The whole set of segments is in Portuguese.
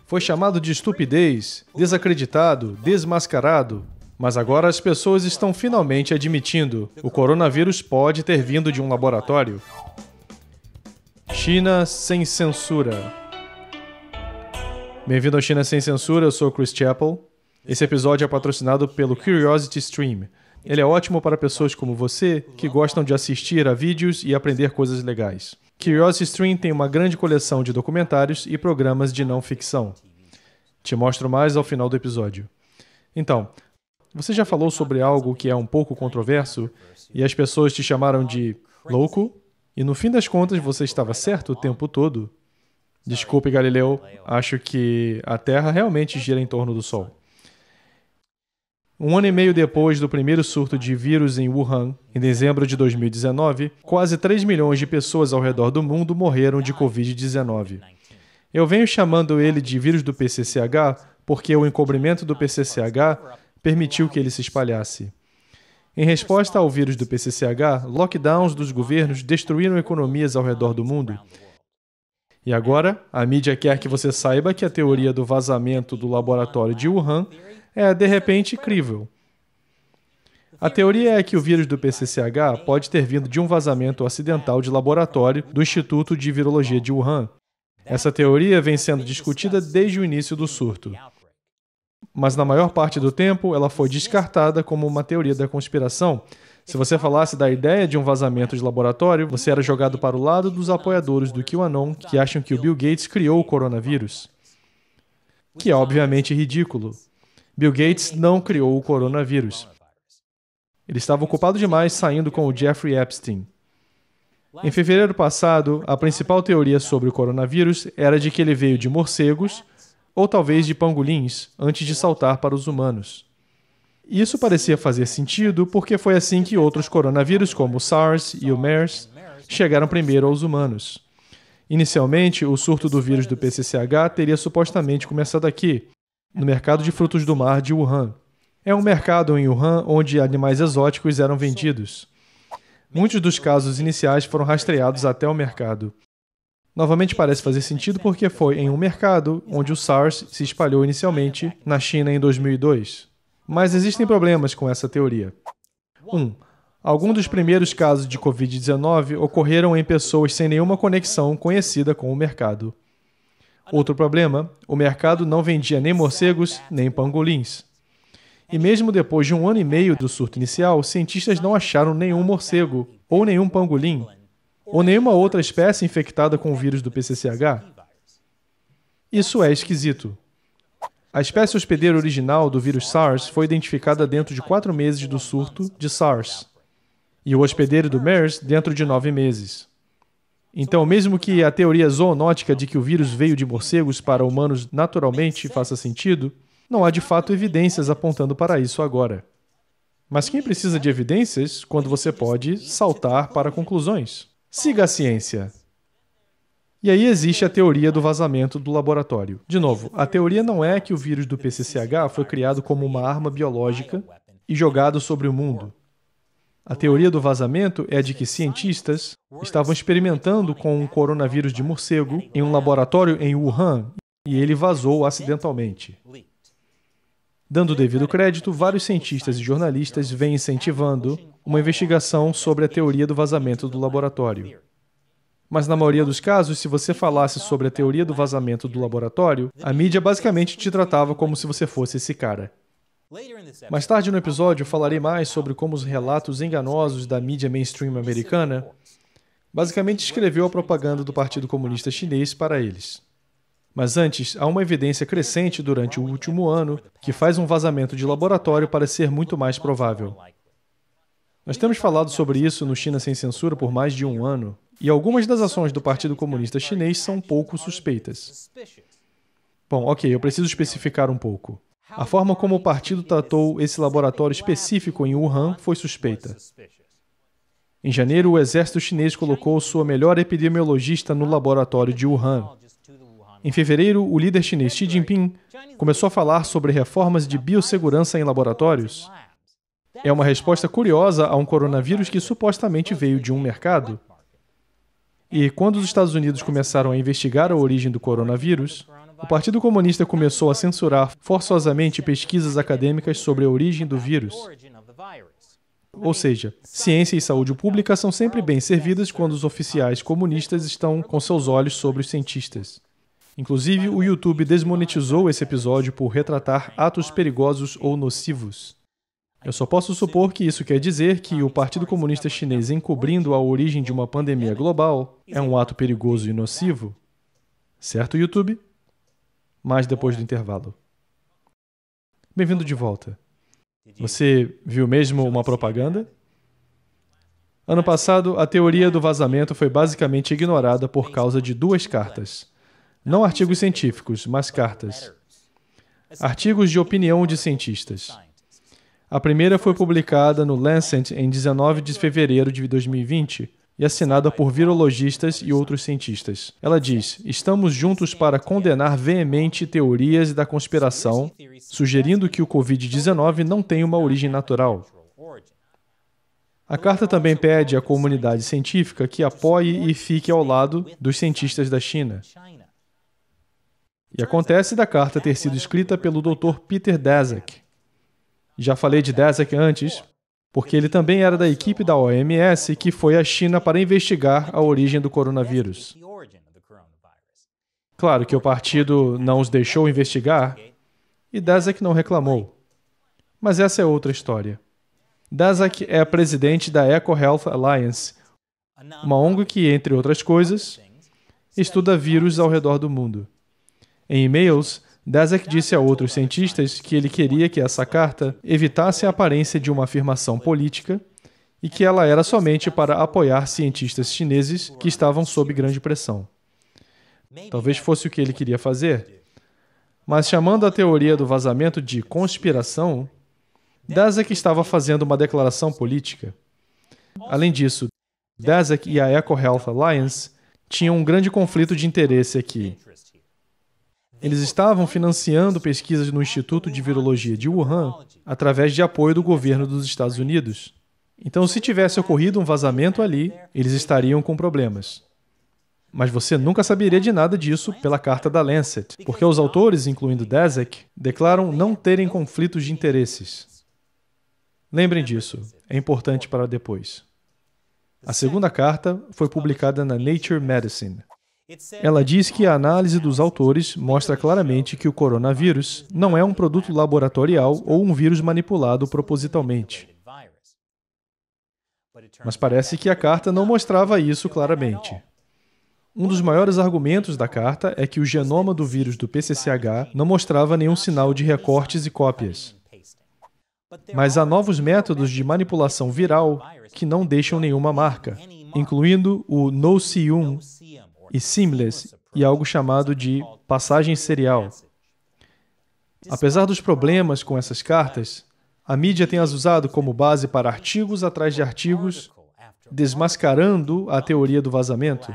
Foi chamado de estupidez, desacreditado, desmascarado. Mas agora as pessoas estão finalmente admitindo: o coronavírus pode ter vindo de um laboratório. China sem censura. Bem-vindo ao China sem censura, eu sou o Chris Chappell. Esse episódio é patrocinado pelo Curiosity Stream. Ele é ótimo para pessoas como você, que gostam de assistir a vídeos e aprender coisas legais. Curiosity Stream tem uma grande coleção de documentários e programas de não ficção. Te mostro mais ao final do episódio. Então, você já falou sobre algo que é um pouco controverso e as pessoas te chamaram de louco? E no fim das contas você estava certo o tempo todo? Desculpe, Galileu, acho que a Terra realmente gira em torno do Sol. 1 ano e meio depois do primeiro surto de vírus em Wuhan, em dezembro de 2019, quase 3 milhões de pessoas ao redor do mundo morreram de Covid-19. Eu venho chamando ele de vírus do PCCH porque o encobrimento do PCCH permitiu que ele se espalhasse. Em resposta ao vírus do PCCH, lockdowns dos governos destruíram economias ao redor do mundo. E agora, a mídia quer que você saiba que a teoria do vazamento do laboratório de Wuhan é, de repente, crível. A teoria é que o vírus do PCCH pode ter vindo de um vazamento acidental de laboratório do Instituto de Virologia de Wuhan. Essa teoria vem sendo discutida desde o início do surto. Mas na maior parte do tempo, ela foi descartada como uma teoria da conspiração. Se você falasse da ideia de um vazamento de laboratório, você era jogado para o lado dos apoiadores do QAnon que acham que o Bill Gates criou o coronavírus. Que é obviamente ridículo. Bill Gates não criou o coronavírus. Ele estava ocupado demais saindo com o Jeffrey Epstein. Em fevereiro passado, a principal teoria sobre o coronavírus era de que ele veio de morcegos, ou talvez de pangolins, antes de saltar para os humanos. Isso parecia fazer sentido porque foi assim que outros coronavírus, como o SARS e o MERS, chegaram primeiro aos humanos. Inicialmente, o surto do vírus do PCCH teria supostamente começado aqui, no mercado de frutos do mar de Wuhan. É um mercado em Wuhan onde animais exóticos eram vendidos. Muitos dos casos iniciais foram rastreados até o mercado. Novamente parece fazer sentido porque foi em um mercado onde o SARS se espalhou inicialmente na China em 2002. Mas existem problemas com essa teoria. 1. Alguns dos primeiros casos de Covid-19 ocorreram em pessoas sem nenhuma conexão conhecida com o mercado. Outro problema, o mercado não vendia nem morcegos nem pangolins. E mesmo depois de 1 ano e meio do surto inicial, cientistas não acharam nenhum morcego ou nenhum pangolim ou nenhuma outra espécie infectada com o vírus do PCCH. Isso é esquisito. A espécie hospedeira original do vírus SARS foi identificada dentro de 4 meses do surto de SARS, e o hospedeiro do MERS dentro de 9 meses. Então, mesmo que a teoria zoonótica de que o vírus veio de morcegos para humanos naturalmente faça sentido, não há de fato evidências apontando para isso agora. Mas quem precisa de evidências quando você pode saltar para conclusões? Siga a ciência. E aí existe a teoria do vazamento do laboratório. De novo, a teoria não é que o vírus do PCCH foi criado como uma arma biológica e jogado sobre o mundo. A teoria do vazamento é de que cientistas estavam experimentando com um coronavírus de morcego em um laboratório em Wuhan e ele vazou acidentalmente. Dando o devido crédito, vários cientistas e jornalistas vêm incentivando uma investigação sobre a teoria do vazamento do laboratório. Mas na maioria dos casos, se você falasse sobre a teoria do vazamento do laboratório, a mídia basicamente te tratava como se você fosse esse cara. Mais tarde no episódio, falarei mais sobre como os relatos enganosos da mídia mainstream americana basicamente escreveu a propaganda do Partido Comunista Chinês para eles. Mas antes, há uma evidência crescente durante o último ano que faz um vazamento de laboratório parecer muito mais provável. Nós temos falado sobre isso no China Sem Censura por mais de 1 ano, e algumas das ações do Partido Comunista Chinês são pouco suspeitas. Bom, ok, eu preciso especificar um pouco. A forma como o partido tratou esse laboratório específico em Wuhan foi suspeita. Em janeiro, o exército chinês colocou sua melhor epidemiologista no laboratório de Wuhan. Em fevereiro, o líder chinês Xi Jinping começou a falar sobre reformas de biossegurança em laboratórios. É uma resposta curiosa a um coronavírus que supostamente veio de um mercado. E quando os Estados Unidos começaram a investigar a origem do coronavírus, O Partido Comunista começou a censurar forçosamente pesquisas acadêmicas sobre a origem do vírus. Ou seja, ciência e saúde pública são sempre bem servidas quando os oficiais comunistas estão com seus olhos sobre os cientistas. Inclusive, o YouTube desmonetizou esse episódio por retratar atos perigosos ou nocivos. Eu só posso supor que isso quer dizer que o Partido Comunista Chinês encobrindo a origem de uma pandemia global é um ato perigoso e nocivo. Certo, YouTube? Mas depois do intervalo. Bem-vindo de volta. Você viu mesmo uma propaganda? Ano passado, a teoria do vazamento foi basicamente ignorada por causa de 2 cartas. Não artigos científicos, mas cartas. Artigos de opinião de cientistas. A primeira foi publicada no Lancet em 19 de fevereiro de 2020 e assinada por virologistas e outros cientistas. Ela diz: estamos juntos para condenar veemente teorias da conspiração, sugerindo que o Covid-19 não tem uma origem natural. A carta também pede à comunidade científica que apoie e fique ao lado dos cientistas da China. E acontece da carta ter sido escrita pelo Dr. Peter Daszak. Já falei de Daszak antes, porque ele também era da equipe da OMS que foi à China para investigar a origem do coronavírus. Claro que o partido não os deixou investigar e Daszak não reclamou. Mas essa é outra história. Daszak é presidente da EcoHealth Alliance, uma ONG que, entre outras coisas, estuda vírus ao redor do mundo. Em e-mails, Daszak disse a outros cientistas que ele queria que essa carta evitasse a aparência de uma afirmação política e que ela era somente para apoiar cientistas chineses que estavam sob grande pressão. Talvez fosse o que ele queria fazer, mas chamando a teoria do vazamento de conspiração, Daszak estava fazendo uma declaração política. Além disso, Daszak e a EcoHealth Alliance tinham um grande conflito de interesse aqui. Eles estavam financiando pesquisas no Instituto de Virologia de Wuhan através de apoio do governo dos Estados Unidos. Então, se tivesse ocorrido um vazamento ali, eles estariam com problemas. Mas você nunca saberia de nada disso pela carta da Lancet, porque os autores, incluindo Daszak, declaram não terem conflitos de interesses. Lembrem disso, é importante para depois. A segunda carta foi publicada na Nature Medicine. Ela diz que a análise dos autores mostra claramente que o coronavírus não é um produto laboratorial ou um vírus manipulado propositalmente. Mas parece que a carta não mostrava isso claramente. Um dos maiores argumentos da carta é que o genoma do vírus do PCCH não mostrava nenhum sinal de recortes e cópias. Mas há novos métodos de manipulação viral que não deixam nenhuma marca, incluindo o no-see-um e seamless e algo chamado de passagem serial. Apesar dos problemas com essas cartas, a mídia tem as usado como base para artigos atrás de artigos, desmascarando a teoria do vazamento.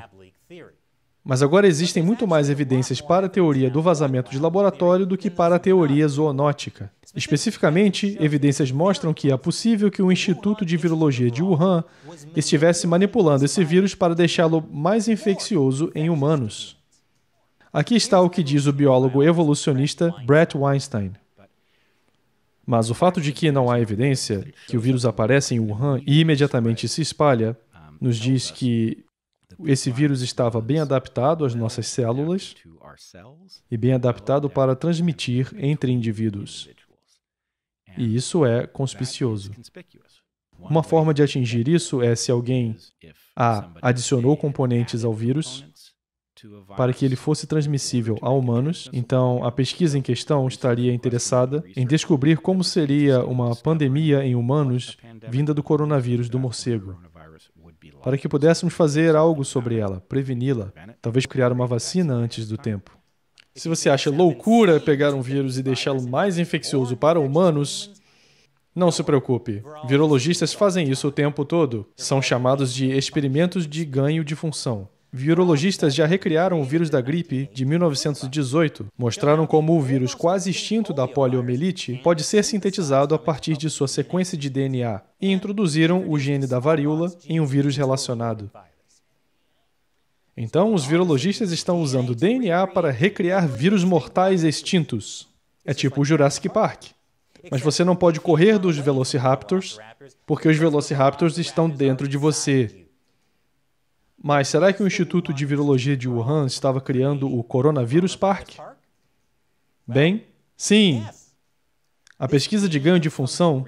Mas agora existem muito mais evidências para a teoria do vazamento de laboratório do que para a teoria zoonótica. Especificamente, evidências mostram que é possível que o Instituto de Virologia de Wuhan estivesse manipulando esse vírus para deixá-lo mais infeccioso em humanos. Aqui está o que diz o biólogo evolucionista Bret Weinstein. Mas o fato de que não há evidência que o vírus aparece em Wuhan e imediatamente se espalha, nos diz que esse vírus estava bem adaptado às nossas células e bem adaptado para transmitir entre indivíduos. E isso é conspicioso. Uma forma de atingir isso é se alguém adicionou componentes ao vírus para que ele fosse transmissível a humanos, então a pesquisa em questão estaria interessada em descobrir como seria uma pandemia em humanos vinda do coronavírus do morcego, para que pudéssemos fazer algo sobre ela, preveni-la, talvez criar uma vacina antes do tempo. Se você acha loucura pegar um vírus e deixá-lo mais infeccioso para humanos, não se preocupe. Virologistas fazem isso o tempo todo. São chamados de experimentos de ganho de função. Virologistas já recriaram o vírus da gripe de 1918, mostraram como o vírus quase extinto da poliomielite pode ser sintetizado a partir de sua sequência de DNA e introduziram o gene da varíola em um vírus relacionado. Então, os virologistas estão usando DNA para recriar vírus mortais extintos. É tipo o Jurassic Park. Mas você não pode correr dos Velociraptors, porque os Velociraptors estão dentro de você. Mas será que o Instituto de Virologia de Wuhan estava criando o Coronavírus Park? Bem, sim. A pesquisa de ganho de função,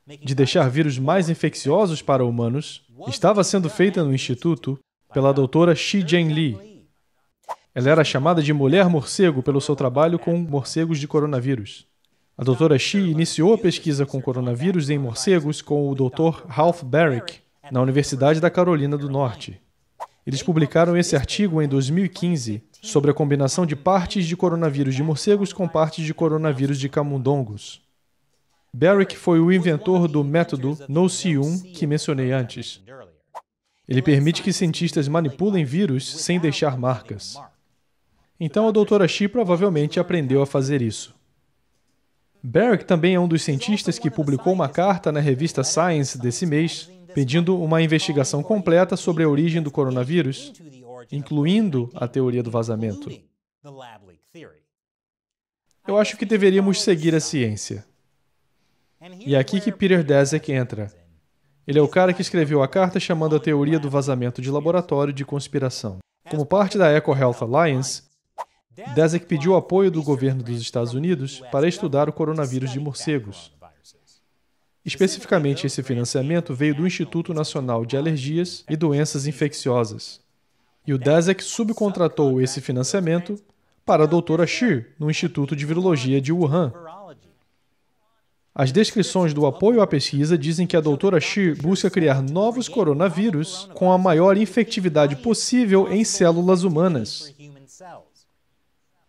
de deixar vírus mais infecciosos para humanos, estava sendo feita no Instituto pela doutora Shi Jianli. Ela era chamada de Mulher Morcego pelo seu trabalho com morcegos de coronavírus. A doutora Shi iniciou a pesquisa com coronavírus em morcegos com o Dr. Ralph Baric, na Universidade da Carolina do Norte. Eles publicaram esse artigo em 2015 sobre a combinação de partes de coronavírus de morcegos com partes de coronavírus de camundongos. Baric foi o inventor do método No-C1 que mencionei antes. Ele permite que cientistas manipulem vírus sem deixar marcas. Então a doutora Shi provavelmente aprendeu a fazer isso. Baric também é um dos cientistas que publicou uma carta na revista Science desse mês, pedindo uma investigação completa sobre a origem do coronavírus, incluindo a teoria do vazamento. Eu acho que deveríamos seguir a ciência. E é aqui que Peter Daszak entra. Ele é o cara que escreveu a carta chamando a teoria do vazamento de laboratório de conspiração. Como parte da EcoHealth Alliance, Daszak pediu apoio do governo dos Estados Unidos para estudar o coronavírus de morcegos. Especificamente, esse financiamento veio do Instituto Nacional de Alergias e Doenças Infecciosas. E o Daszak subcontratou esse financiamento para a doutora Shi, no Instituto de Virologia de Wuhan. As descrições do apoio à pesquisa dizem que a doutora Shi busca criar novos coronavírus com a maior infectividade possível em células humanas.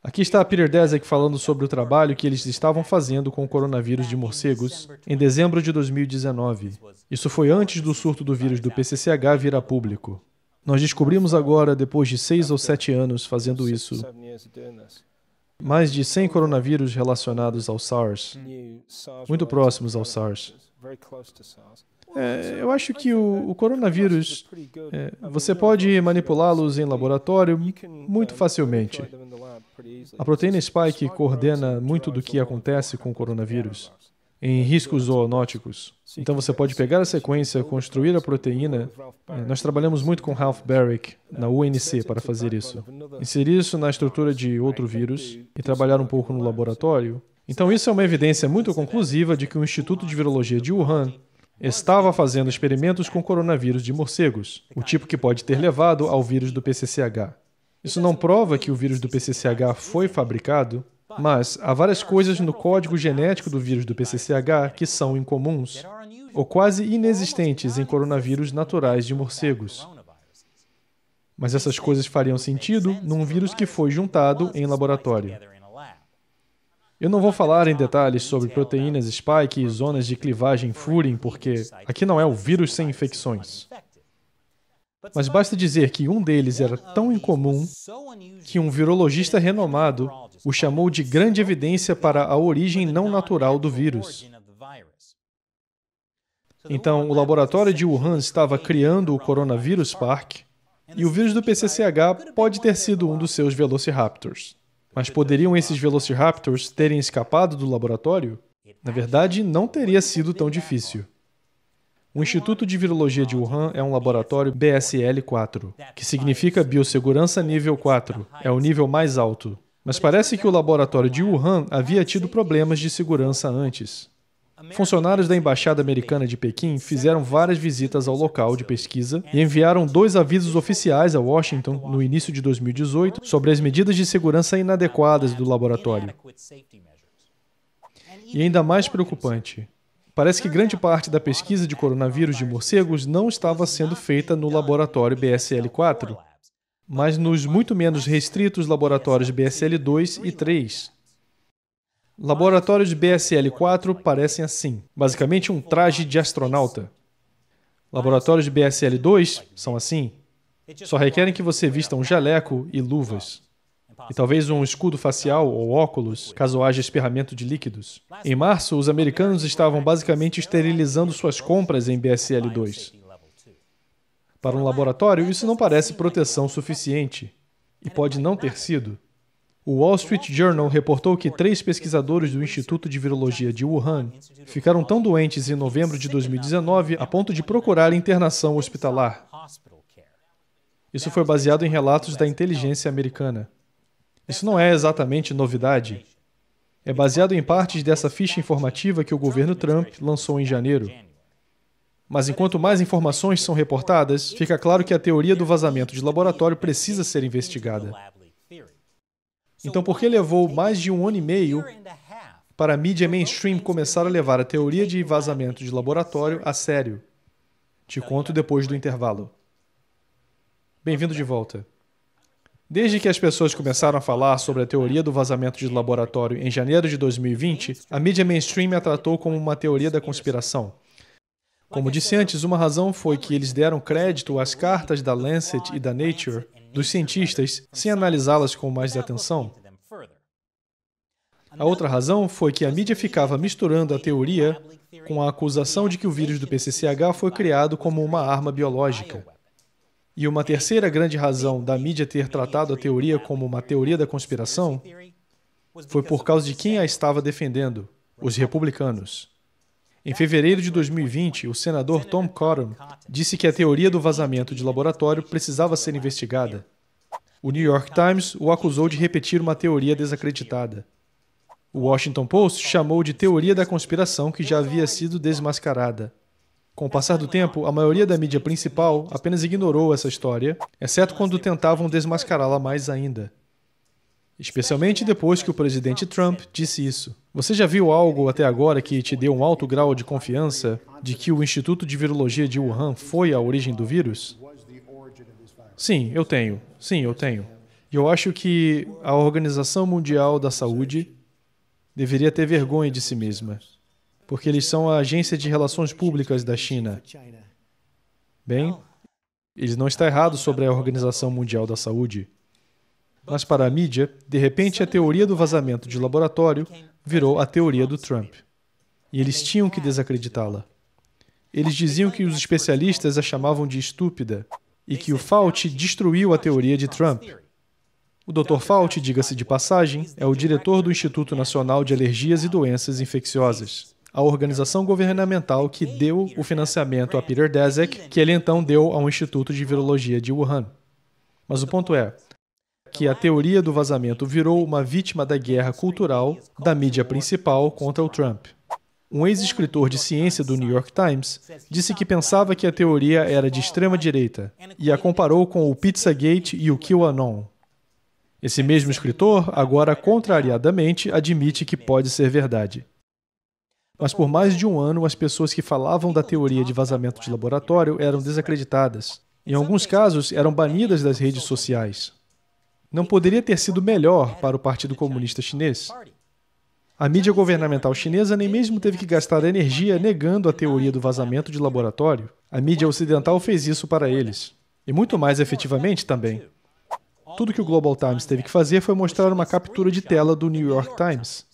Aqui está Peter Daszak falando sobre o trabalho que eles estavam fazendo com o coronavírus de morcegos em dezembro de 2019. Isso foi antes do surto do vírus do PCCH vir a público. Nós descobrimos agora, depois de 6 ou 7 anos fazendo isso, mais de 100 coronavírus relacionados ao SARS, muito próximos ao SARS. Eu acho que o coronavírus, você pode manipulá-los em laboratório muito facilmente. A proteína spike coordena muito do que acontece com o coronavírus em riscos zoonóticos. Então você pode pegar a sequência, construir a proteína. Nós trabalhamos muito com Ralph Baric na UNC para fazer isso. Inserir isso na estrutura de outro vírus e trabalhar um pouco no laboratório. Então isso é uma evidência muito conclusiva de que o Instituto de Virologia de Wuhan estava fazendo experimentos com coronavírus de morcegos, o tipo que pode ter levado ao vírus do PCCH. Isso não prova que o vírus do PCCH foi fabricado, mas há várias coisas no código genético do vírus do PCCH que são incomuns, ou quase inexistentes em coronavírus naturais de morcegos. Mas essas coisas fariam sentido num vírus que foi juntado em laboratório. Eu não vou falar em detalhes sobre proteínas spike e zonas de clivagem furin, porque aqui não é o vírus sem infecções. Mas basta dizer que um deles era tão incomum que um virologista renomado o chamou de grande evidência para a origem não natural do vírus. Então, o laboratório de Wuhan estava criando o Coronavírus Park, e o vírus do PCCH pode ter sido um dos seus Velociraptors. Mas poderiam esses Velociraptors terem escapado do laboratório? Na verdade, não teria sido tão difícil. O Instituto de Virologia de Wuhan é um laboratório BSL-4, que significa Biossegurança Nível 4, é o nível mais alto. Mas parece que o laboratório de Wuhan havia tido problemas de segurança antes. Funcionários da Embaixada Americana de Pequim fizeram várias visitas ao local de pesquisa e enviaram 2 avisos oficiais a Washington no início de 2018 sobre as medidas de segurança inadequadas do laboratório. E ainda mais preocupante, parece que grande parte da pesquisa de coronavírus de morcegos não estava sendo feita no laboratório BSL-4, mas nos muito menos restritos laboratórios BSL-2 e 3. Laboratórios BSL-4 parecem assim, basicamente um traje de astronauta. Laboratórios de BSL-2 são assim, só requerem que você vista um jaleco e luvas. E talvez um escudo facial ou óculos, caso haja espirramento de líquidos. Em março, os americanos estavam basicamente esterilizando suas compras em BSL-2. Para um laboratório, isso não parece proteção suficiente. E pode não ter sido. O Wall Street Journal reportou que 3 pesquisadores do Instituto de Virologia de Wuhan ficaram tão doentes em novembro de 2019 a ponto de procurar internação hospitalar. Isso foi baseado em relatos da inteligência americana. Isso não é exatamente novidade. É baseado em partes dessa ficha informativa que o governo Trump lançou em janeiro. Mas enquanto mais informações são reportadas, fica claro que a teoria do vazamento de laboratório precisa ser investigada. Então, por que levou mais de 1 ano e meio para a mídia mainstream começar a levar a teoria de vazamento de laboratório a sério? Te conto depois do intervalo. Bem-vindo de volta. Desde que as pessoas começaram a falar sobre a teoria do vazamento de laboratório em janeiro de 2020, a mídia mainstream a tratou como uma teoria da conspiração. Como disse antes, uma razão foi que eles deram crédito às cartas da Lancet e da Nature dos cientistas sem analisá-las com mais atenção. A outra razão foi que a mídia ficava misturando a teoria com a acusação de que o vírus do PCCH foi criado como uma arma biológica. E uma terceira grande razão da mídia ter tratado a teoria como uma teoria da conspiração foi por causa de quem a estava defendendo, os republicanos. Em fevereiro de 2020, o senador Tom Cotton disse que a teoria do vazamento de laboratório precisava ser investigada. O New York Times o acusou de repetir uma teoria desacreditada. O Washington Post chamou de teoria da conspiração que já havia sido desmascarada. Com o passar do tempo, a maioria da mídia principal apenas ignorou essa história, exceto quando tentavam desmascará-la mais ainda. Especialmente depois que o presidente Trump disse isso. Você já viu algo até agora que te deu um alto grau de confiança de que o Instituto de Virologia de Wuhan foi a origem do vírus? Sim, eu tenho. E eu acho que a Organização Mundial da Saúde deveria ter vergonha de si mesma, porque eles são a agência de relações públicas da China. Bem, ele não está errado sobre a Organização Mundial da Saúde. Mas para a mídia, de repente a teoria do vazamento de laboratório virou a teoria do Trump. E eles tinham que desacreditá-la. Eles diziam que os especialistas a chamavam de estúpida e que o Fauci destruiu a teoria de Trump. O Dr. Fauci, diga-se de passagem, é o diretor do Instituto Nacional de Alergias e Doenças Infecciosas, a organização governamental que deu o financiamento a Peter Daszak, que ele então deu ao Instituto de Virologia de Wuhan. Mas o ponto é que a teoria do vazamento virou uma vítima da guerra cultural da mídia principal contra o Trump. Um ex-escritor de ciência do New York Times disse que pensava que a teoria era de extrema-direita e a comparou com o Pizzagate e o QAnon. Esse mesmo escritor, agora contrariadamente, admite que pode ser verdade. Mas por mais de 1 ano, as pessoas que falavam da teoria de vazamento de laboratório eram desacreditadas. Em alguns casos, eram banidas das redes sociais. Não poderia ter sido melhor para o Partido Comunista Chinês. A mídia governamental chinesa nem mesmo teve que gastar energia negando a teoria do vazamento de laboratório. A mídia ocidental fez isso para eles. E muito mais efetivamente também. Tudo que o Global Times teve que fazer foi mostrar uma captura de tela do New York Times.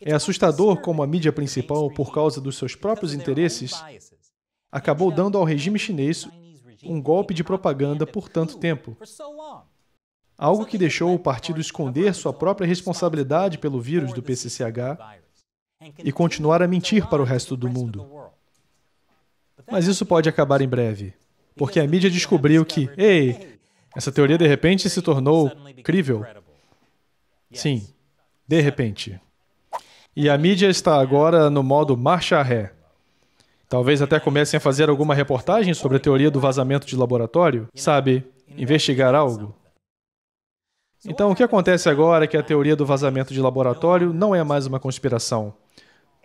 É assustador como a mídia principal, por causa dos seus próprios interesses, acabou dando ao regime chinês um golpe de propaganda por tanto tempo. Algo que deixou o partido esconder sua própria responsabilidade pelo vírus do PCCH e continuar a mentir para o resto do mundo. Mas isso pode acabar em breve, porque a mídia descobriu que, essa teoria de repente se tornou crível. Sim, de repente. E a mídia está agora no modo marcha ré. Talvez até comecem a fazer alguma reportagem sobre a teoria do vazamento de laboratório, sabe, investigar algo. Então, o que acontece agora é que a teoria do vazamento de laboratório não é mais uma conspiração.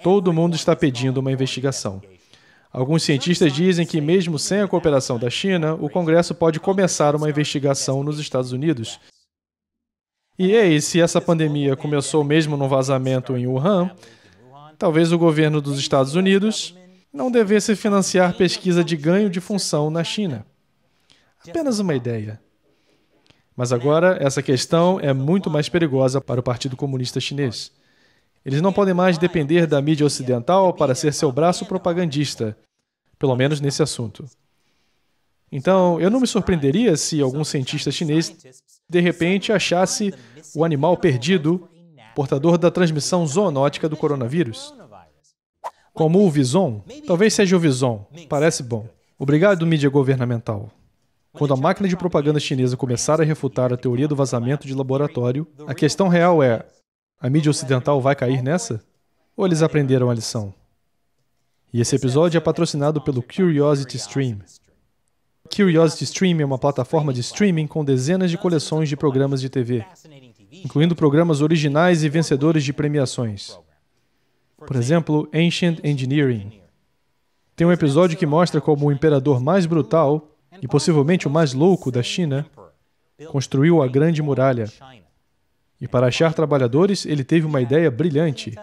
Todo mundo está pedindo uma investigação. Alguns cientistas dizem que, mesmo sem a cooperação da China, o Congresso pode começar uma investigação nos Estados Unidos. E se essa pandemia começou mesmo num vazamento em Wuhan, talvez o governo dos Estados Unidos não devesse financiar pesquisa de ganho de função na China. Apenas uma ideia. Mas agora, essa questão é muito mais perigosa para o Partido Comunista Chinês. Eles não podem mais depender da mídia ocidental para ser seu braço propagandista, pelo menos nesse assunto. Então, eu não me surpreenderia se algum cientista chinês, de repente, achasse o animal perdido, portador da transmissão zoonótica do coronavírus. Como o Vison, talvez seja o Vison, parece bom. Obrigado, mídia governamental. Quando a máquina de propaganda chinesa começar a refutar a teoria do vazamento de laboratório, a questão real é: a mídia ocidental vai cair nessa? Ou eles aprenderam a lição? E esse episódio é patrocinado pelo Curiosity Stream. Curiosity Stream é uma plataforma de streaming com dezenas de coleções de programas de TV, incluindo programas originais e vencedores de premiações. Por exemplo, Ancient Engineering. Tem um episódio que mostra como o imperador mais brutal, e possivelmente o mais louco da China, construiu a Grande Muralha. E para achar trabalhadores, ele teve uma ideia brilhante.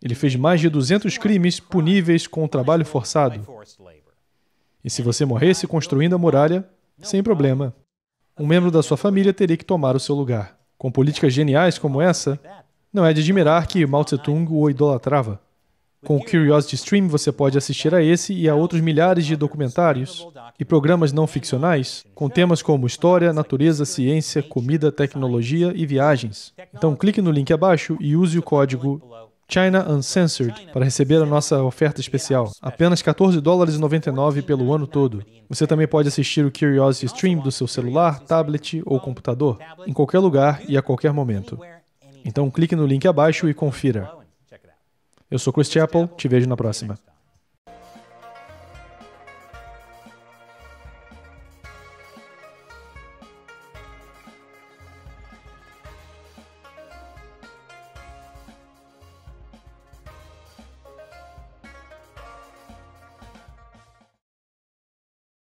Ele fez mais de 200 crimes puníveis com o trabalho forçado. E se você morresse construindo a muralha, sem problema, um membro da sua família teria que tomar o seu lugar. Com políticas geniais como essa, não é de admirar que Mao Tse-tung o idolatrava. Com o Curiosity Stream você pode assistir a esse e a outros milhares de documentários e programas não ficcionais com temas como história, natureza, ciência, comida, tecnologia e viagens. Então clique no link abaixo e use o código China Uncensored para receber a nossa oferta especial. Apenas $14,99 pelo ano todo. Você também pode assistir o Curiosity Stream do seu celular, tablet ou computador, em qualquer lugar e a qualquer momento. Então clique no link abaixo e confira. Eu sou Chris Chappell, te vejo na próxima.